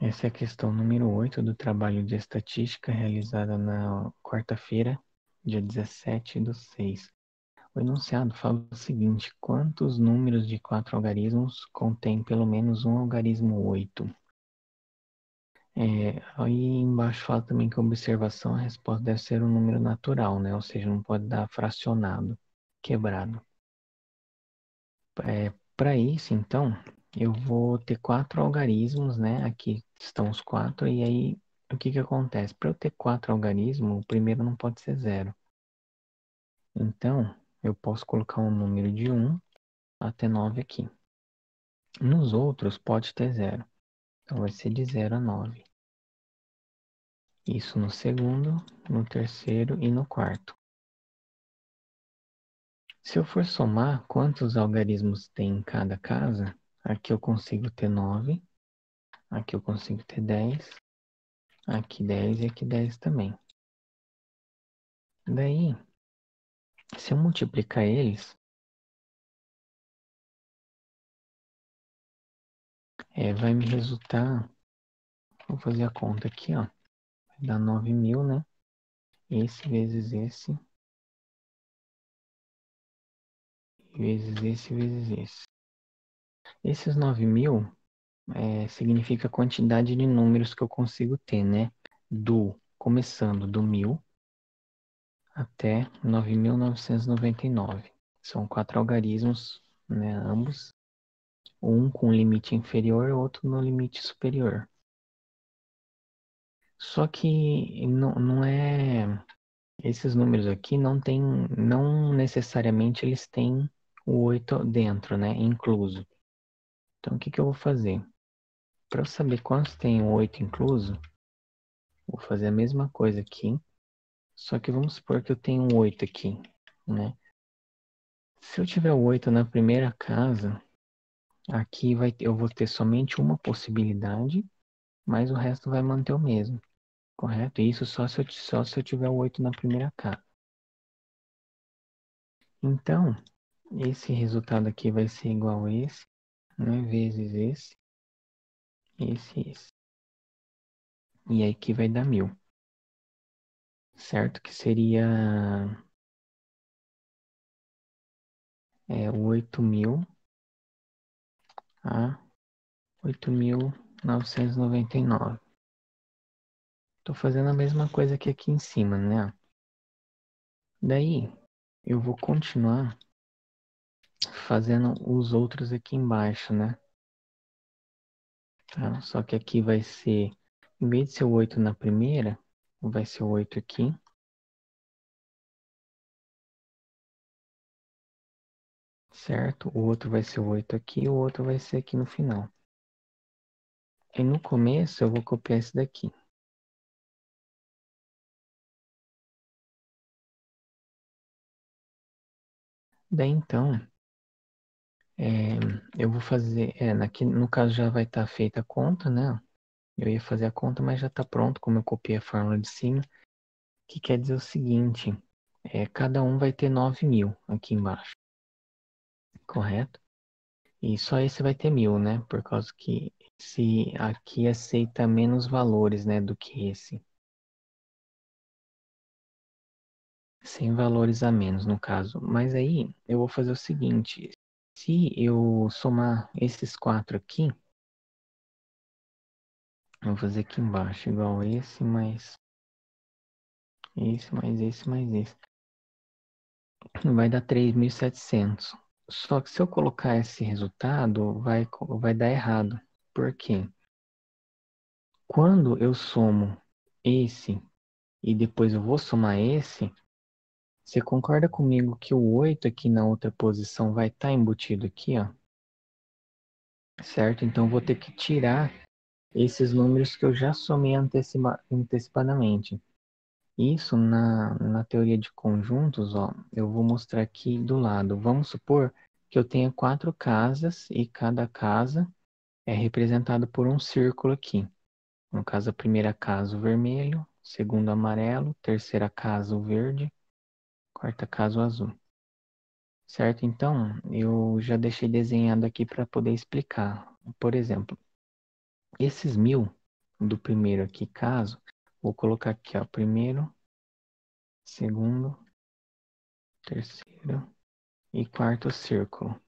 Essa é a questão número 8 do trabalho de estatística realizada na quarta-feira, dia 17/6. O enunciado fala o seguinte: quantos números de 4 algarismos contém pelo menos um algarismo 8? Aí embaixo fala também que a observação, a resposta deve ser um número natural, né? Ou seja, não pode dar fracionado, quebrado. Para isso, então, eu vou ter 4 algarismos, né? Aqui estão os 4, e aí o que que acontece? Para eu ter 4 algarismos, o primeiro não pode ser 0. Então, eu posso colocar um número de 1 até 9 aqui. Nos outros, pode ter 0. Então, vai ser de 0 a 9. Isso no segundo, no terceiro e no quarto. Se eu for somar quantos algarismos tem em cada casa, aqui eu consigo ter 9, aqui eu consigo ter 10, aqui 10 e aqui 10 também. Daí, se eu multiplicar eles, vai me resultar, vou fazer a conta aqui, ó, vai dar 9.000, né? Esse vezes esse, vezes esse, vezes esse. Esses 9.000 significa a quantidade de números que eu consigo ter, né? Começando do 1.000 até 9.999. São 4 algarismos, né? Ambos. Um com limite inferior e outro no limite superior. Só que não é... Esses números aqui não necessariamente eles têm o 8 dentro, né? Incluso. Então, o que que eu vou fazer? Para eu saber quantos tem o 8 incluso, vou fazer a mesma coisa aqui. Só que vamos supor que eu tenho um 8 aqui, né? Se eu tiver o 8 na primeira casa, aqui eu vou ter somente uma possibilidade, mas o resto vai manter o mesmo, correto? Isso só se eu tiver o 8 na primeira casa. Então, esse resultado aqui vai ser igual a esse, né? Vezes esse. E aí que vai dar 1.000, certo? Que seria 8.000 a 8.999. Estou fazendo a mesma coisa que aqui em cima, né? Daí, eu vou continuar fazendo os outros aqui embaixo, né? Tá? Só que aqui vai ser, em vez de ser o 8 na primeira, vai ser o 8 aqui. Certo? O outro vai ser o 8 aqui, o outro vai ser aqui no final. E no começo eu vou copiar esse daqui. Daí então, eu vou fazer, aqui no caso já vai estar feita a conta, né? Eu ia fazer a conta, mas já está pronto, como eu copiei a fórmula de cima. Que quer dizer o seguinte, cada um vai ter 9.000 aqui embaixo, correto? E só esse vai ter 1.000, né? Por causa que esse aqui aceita menos valores, né, do que esse. Sem valores a menos, no caso. Mas aí, eu vou fazer o seguinte. Se eu somar esses 4 aqui, eu vou fazer aqui embaixo, igual esse, mais esse, mais esse, mais esse. Vai dar 3.700. Só que se eu colocar esse resultado, vai dar errado. Por quê? Quando eu somo esse e depois eu vou somar esse, você concorda comigo que o 8 aqui na outra posição vai estar embutido aqui, ó? Certo? Então eu vou ter que tirar esses números que eu já somei antecipadamente. Isso na teoria de conjuntos, ó, eu vou mostrar aqui do lado. Vamos supor que eu tenha 4 casas e cada casa é representada por um círculo aqui. No caso, a primeira casa o vermelho, segunda amarelo, terceira casa o verde, quarta casa o azul. Certo? Então, eu já deixei desenhado aqui para poder explicar. Por exemplo, esses 1.000 do primeiro aqui, caso, vou colocar aqui, ó, primeiro, segundo, terceiro e quarto círculo,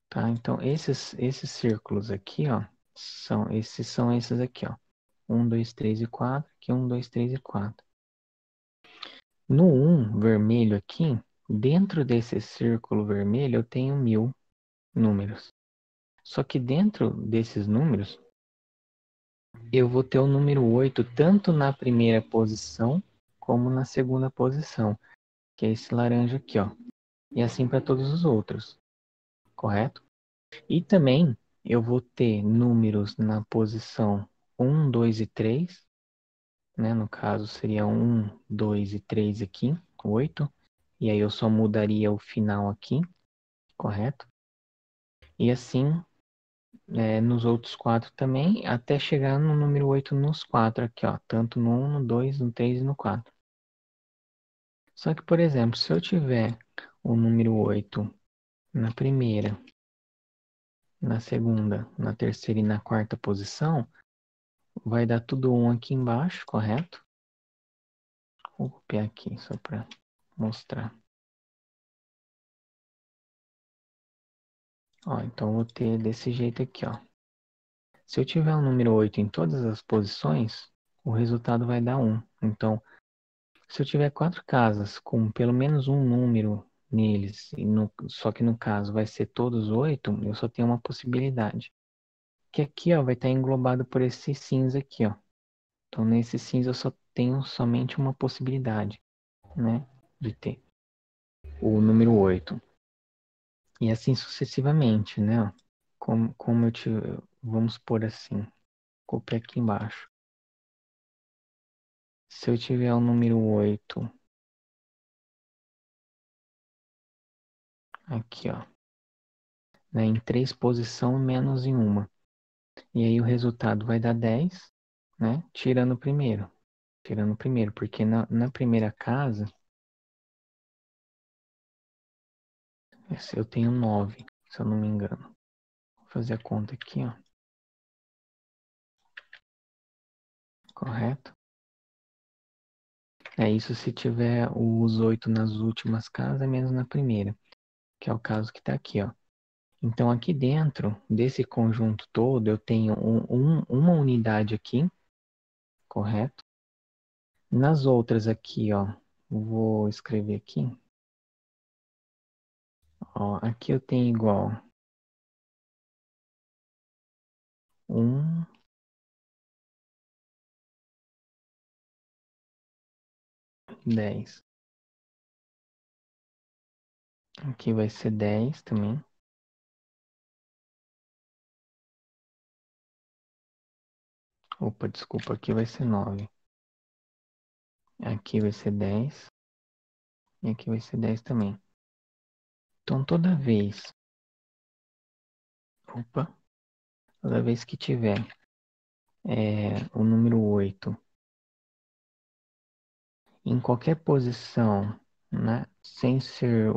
tá? Então, esses círculos aqui, ó, são esses aqui, ó. 1, 2, 3 e 4, aqui 1, 2, 3 e 4. No 1, vermelho aqui, dentro desse círculo vermelho, eu tenho 1000 números. Só que dentro desses números, eu vou ter o número 8 tanto na primeira posição, como na segunda posição, que é esse laranja aqui, ó. E assim para todos os outros, correto? E também eu vou ter números na posição 1, 2 e 3, né? No caso seria 1, 2 e 3 aqui, 8. E aí eu só mudaria o final aqui, correto? E assim nos outros 4 também, até chegar no número 8 nos 4 aqui, ó. Tanto no 1, no 2, no 3 e no 4. Só que, por exemplo, se eu tiver o número 8 na primeira, na segunda, na terceira e na quarta posição, vai dar tudo 1 aqui embaixo, correto? Vou copiar aqui só para mostrar. Ó, então vou ter desse jeito aqui, ó. Se eu tiver o número 8 em todas as posições, o resultado vai dar 1. Então, se eu tiver 4 casas com pelo menos um número neles, só que no caso vai ser todos 8, eu só tenho uma possibilidade. Que aqui, ó, vai estar englobado por esse cinza aqui, ó. Então, nesse cinza eu só tenho somente uma possibilidade, né, de ter o número 8. E assim sucessivamente, né, ó. Como vamos por assim, copiar aqui embaixo. Se eu tiver o número 8 aqui, ó, né, em 3 posições menos em uma. E aí o resultado vai dar 10, né, tirando o primeiro. Tirando o primeiro, porque na primeira casa, eu tenho 9, se eu não me engano. Vou fazer a conta aqui, ó. Correto? É isso se tiver os 8 nas últimas casas, menos na primeira. Que é o caso que está aqui, ó. Então, aqui dentro desse conjunto todo, eu tenho uma unidade aqui, correto? Nas outras aqui, ó, vou escrever aqui. Ó, aqui eu tenho igual 1, 10. Aqui vai ser 10 também. Opa, desculpa, aqui vai ser 9. Aqui vai ser 10. E aqui vai ser 10 também. Então, toda vez que tiver o número 8 em qualquer posição, né, sem ser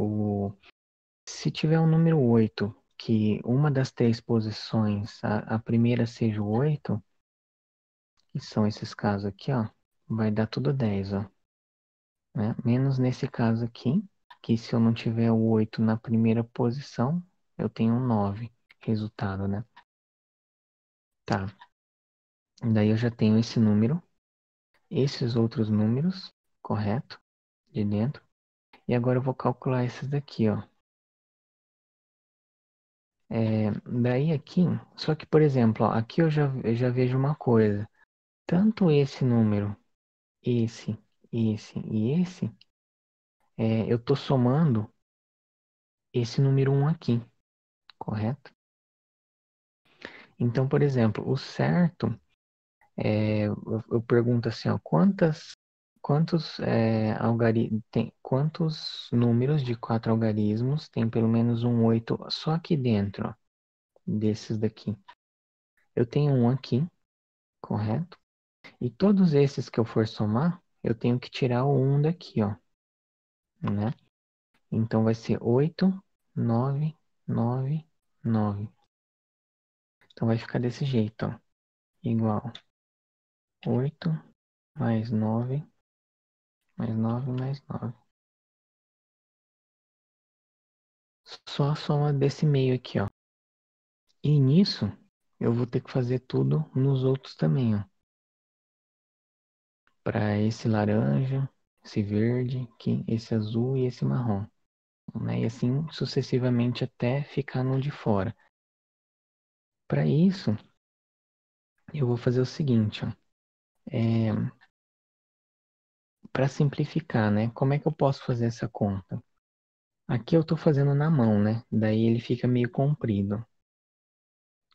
se tiver um número 8 que uma das 3 posições, a primeira seja o 8, que são esses casos aqui, ó, vai dar tudo 10, ó. Né? Menos nesse caso aqui, que se eu não tiver o 8 na primeira posição, eu tenho um 9 resultado, né? Tá. Daí eu já tenho esse número, esses outros números, correto? De dentro. E agora eu vou calcular esses daqui, ó. Daí aqui, só que, por exemplo, ó, aqui eu já vejo uma coisa. Tanto esse número, esse e esse, eu tô somando esse número 1 aqui, correto? Então, por exemplo, o certo, eu pergunto assim, ó, quantos números de 4 algarismos tem pelo menos um 8 só aqui dentro, ó, desses daqui? Eu tenho um aqui, correto? E todos esses que eu for somar, eu tenho que tirar o 1 daqui, ó, né? Então vai ser 8, 9, 9, 9. Então vai ficar desse jeito, ó. igual 8 mais 9 mais 9 mais 9. Só a soma desse meio aqui, ó. E nisso, eu vou ter que fazer tudo nos outros também, ó. Para esse laranja, esse verde, aqui, esse azul e esse marrom. Né? E assim sucessivamente até ficar no de fora. Para isso, eu vou fazer o seguinte, ó. Para simplificar, né? Como é que eu posso fazer essa conta? Aqui eu estou fazendo na mão, né? Daí ele fica meio comprido.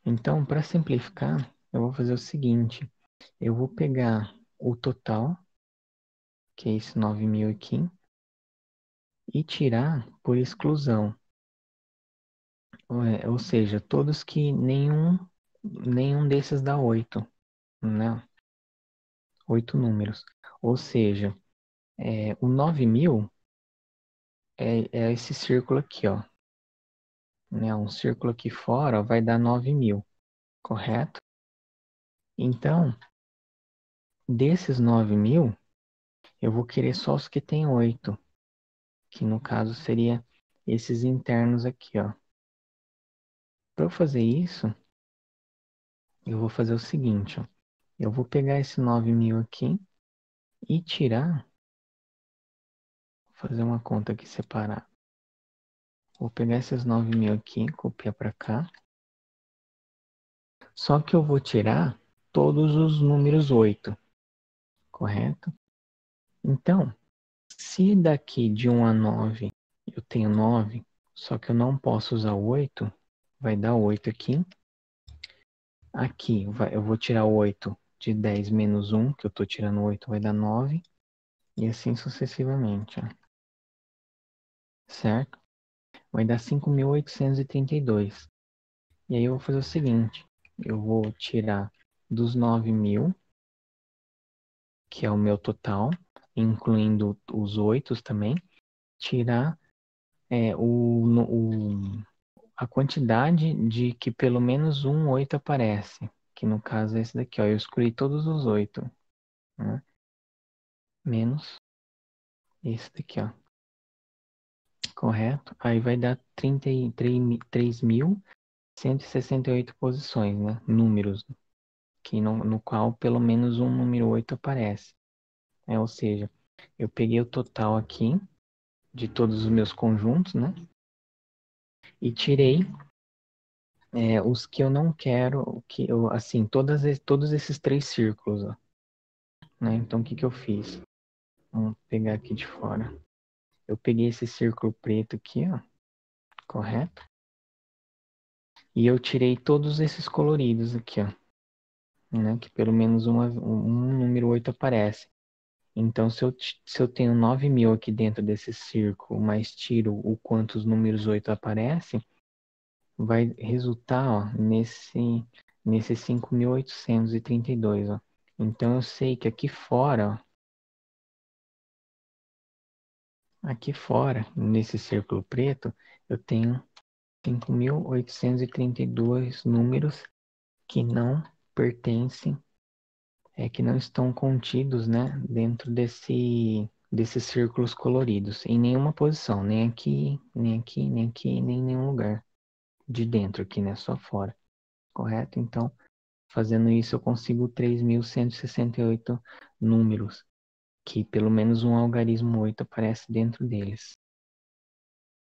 Então, para simplificar, eu vou fazer o seguinte. Eu vou pegar o total, que é esse 9.000 aqui, e tirar por exclusão. Ou seja, todos que nenhum desses dá 8, né? 8 números. Ou seja, o 9.000 é esse círculo aqui, ó. Né? Um círculo aqui fora ó, vai dar 9.000, correto? Então, desses 9.000, eu vou querer só os que tem 8, que no caso seria esses internos aqui, ó. Para eu fazer isso, eu vou fazer o seguinte, ó. Eu vou pegar esse 9.000 aqui e tirar, vou fazer uma conta aqui separada. Vou pegar esses 9.000 aqui, copiar para cá. Só que eu vou tirar todos os números 8, correto? Então, se daqui de 1 a 9 eu tenho 9, só que eu não posso usar o 8, vai dar 8 aqui. Aqui eu vou tirar 8 de 10 menos 1, que eu estou tirando 8, vai dar 9. E assim sucessivamente, ó. Certo? Vai dar 5.832. E aí eu vou fazer o seguinte, eu vou tirar dos 9.000, que é o meu total, incluindo os 8 também, tirar a quantidade de que pelo menos um 8 aparece, que no caso é esse daqui, ó, eu excluí todos os 8, né? Menos esse daqui, ó, correto? Aí vai dar 33.168 posições, né? Números, que no qual pelo menos um número 8 aparece. Ou seja, eu peguei o total aqui de todos os meus conjuntos, né? E tirei os que eu não quero, que eu, assim, todos esses 3 círculos, ó, né? Então, o que que eu fiz? Vamos pegar aqui de fora. Eu peguei esse círculo preto aqui, ó, correto? E eu tirei todos esses coloridos aqui, ó, né? Que pelo menos um número 8 aparece. Então, se eu tenho 9.000 aqui dentro desse círculo, mas tiro o quanto os números 8 aparecem, vai resultar, ó, nesse 5.832, ó. Então, eu sei que aqui fora, nesse círculo preto, eu tenho 5.832 números que não pertencem, que não estão contidos, né, dentro desses círculos coloridos, em nenhuma posição, nem aqui, nem aqui, nem aqui, nem em nenhum lugar de dentro aqui, né, só fora, correto? Então, fazendo isso, eu consigo 3.168 números, que pelo menos um algarismo 8 aparece dentro deles.